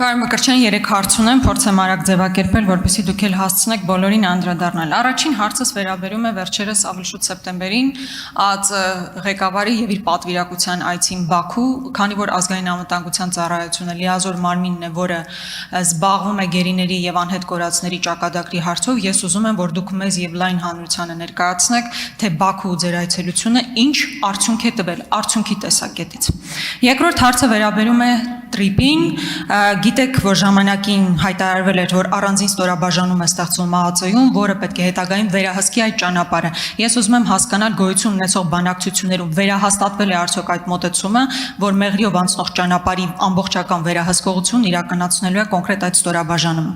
Պարոն Մկրտչյան, 3 հարց ունեմ, փորձեմ արագ ձևակերպել, որպեսզի դուք էլ հասցնեք բոլորին անդրադառնալ։ Առաջին հարցս վերաբերում է վերջերս ավելի շուտ սեպտեմբերին ԱԾ ղեկավարի եւ իր պատվիրակության այցին Բաքու, քանի որ ազգային անվտանգության ծառայությունը լիազոր մարմինն է, որը զբաղվում է գերիների եւ անհետ կորածների ճակատագրի հարցով, ես ուզում եմ, որ դուք մեզ եւ լայն հանրությանը ներկայացնեք, թե Բաքու ձեր այցելությունը ինչ արդյունք է տվել, արդյունքի տեսակետից։ Երկրորդ հարցը վերաբերում է տրիպին, գիտեք, որ ժամանակին հայտարարվել էր, որ առանձին ստորաբաժանում է ստեղծվում ԱԱԾ-ում, որը պետք է հետագայում վերահսկի այդ ճանապարհը։ Ես ուզում եմ հասկանալ գոյություն ունեցող բանակցություններում վերահաստատվել է արդյոք այդ մոտեցումը, որ մեղրիով անցնող ճանապարհի ամբողջական վերահսկողությունն իրականացնելու է կոնկրետ այդ ստորաբաժանումը։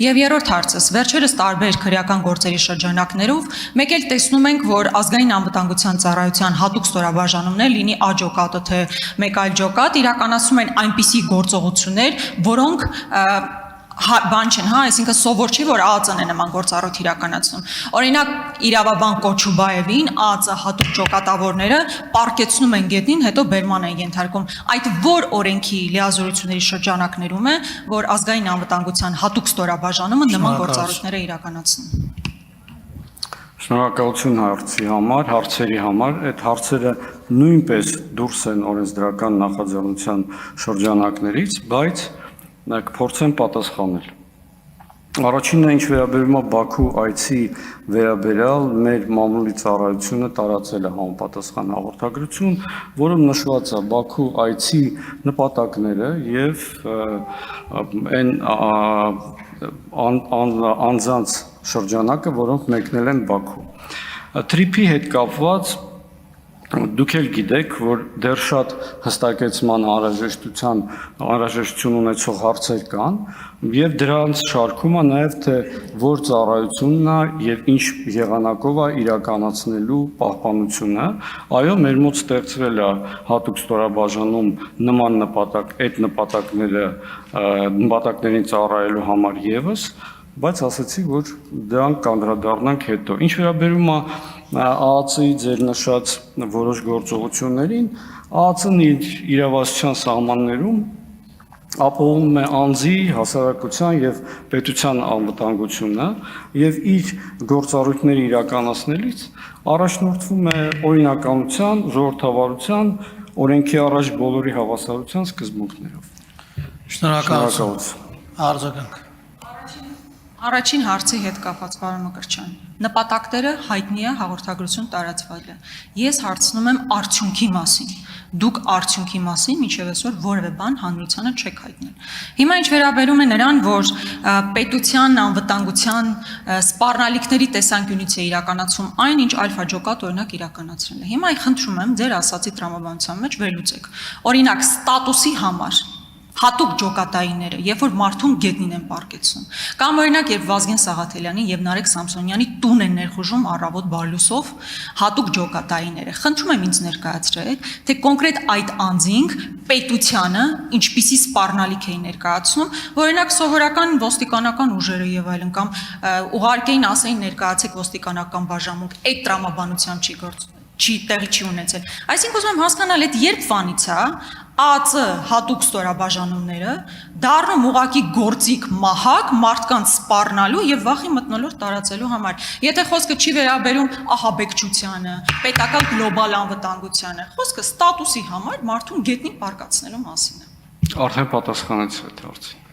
Եվ երրորդ հարցս, վերջերս տարբեր քրեական գործերի շրջանակներով մեկ էլ տեսնում ենք, որ ազգային անվտանգության ծառայության հատուկ ստորաբաժանումներ, լինի աջոկատը թե մեկ այլ ջոկատ, իրականացում են այնպիսի գործողություններ, որոնք բան չեն, այսինքն սովոր չի, որ ԱԱԾ-ն է նման գործառույթ իրականացնում։ Օրինակ, իրավաբան Կոչուբաևին ԱԱԾ հատուկ ջոկատավորները պարկեցնում են գետնին, հետո բերման են ենթարկում։ Այդ որ օրենքի լիազորությունների շրջանակներում է, որ ազգային անվտանգության հատուկ ստորաբաժանումը նման գործառույթներ է իրականացնում։ Շնորհակալություն հարցերի համար, այդ հարցերը նույնպես դուրս են օրենսդրական նախաձեռնության շրջանակներից, բայց կփորձեմ պատասխանել։ Առաջինը, ինչ վերաբերում է Բաքու այցի վերաբերյալ, մեր մամուլի ծառայությունը տարածել է համապատասխան հաղորդագրություն, որում նշված է Բաքու այցի նպատակները եւ այն անձանց շրջանակը, որոնք մեկնել են Բաքու։ Տրիպի հետ կապված դուք էլ գիտեք, որ դեռ շատ հստակեցման անհրաժեշտություն ունեցող հարցեր կան, եւ դրանց շարքում է նաեւ թե որ ծառայությունն է եւ ինչ եղանակով է իրականացնելու պահպանությունը։ Այո, մեր մոտ ստեղծվել է հատուկ ստորաբաժանում նման նպատակ, այդ նպատակներին ծառայելու համար եւս, բայց ասացի, որ դրան կանդրադառնանք հետո։ Ինչ վերաբերում է ԱԱԾ-ի ձեր նշած որոշ գործողություններին, ԱԱԾ-ն իր իրավասության սահմաններում ապահովում է անձի, հասարակության եւ պետության անվտանգությունը եւ իր գործառույթները իրականացնելիս առաջնորդվում է օրինականության, ժողովրդավարության, օրենքի առաջ բոլորի հավասարության սկզբունքներով։ Շնորհակալություն։ Արձագանք։ Առաջին հարցի հետ կապված, պարոն Մկրտչյան, նպատակները հայտնի է, հաղորդագրություն տարածվել է։ Ես հարցնում եմ արդյունքի մասին։ Դուք արդյունքի մասին մինչև այսօր որևէ բան հանրությանը չեք հայտնել։ Հիմա ինչ վերաբերում է նրան, որ պետության անվտանգության սպառնալիքների տեսանկյունից է իրականացում այն, ինչ Ալֆա ջոկատ օրինակ իրականացրել է։ Հիմա խնդրում եմ ձեր ասացի տրամաբանության մեջ վերլուծեք։ Օրինակ ստատուսի համար հատուկ ջոկատայինները, երբ որ մարդուն գետնին են պարկեցնում, կամ օրինակ երբ Վազգեն Սաղաթելյանի եւ Նարեկ Սամսոնյանի տուն են ներխուժում առավոտ բարլուսով հատուկ ջոկատայինները, խնդրում եմ ինձ ներկայացրեք, թե կոնկրետ այդ անձինք պետությանը ինչպիսի սպառնալիք էին ներկայացնում, որ օրինակ սովորական ոստիկանական ուժերը եւ այլն կամ ուղարկեին ասեին ներկայացեք ոստիկանական բաժանմունք, այդ տրամաբանությամբ տեղի չի ունեցել։ Այսինքն ուզում եմ հասկանալ, այդ երբ վանից է ԱԱԾ հատուկ ստորաբաժանումները դառնում ուղակի գործիք մահակ մարդկանց սպառնալու եւ վախի մթնոլորտ տարածելու համար։ Եթե խոսքը չի վերաբերում ահաբեկչությանը, պետական գլոբալ անվտանգությանը, խոսքը ստատուսի համար մարդուն գետնին պարկացնելու մասին է։ Արդեն պատասխանեցի այդ հարցին։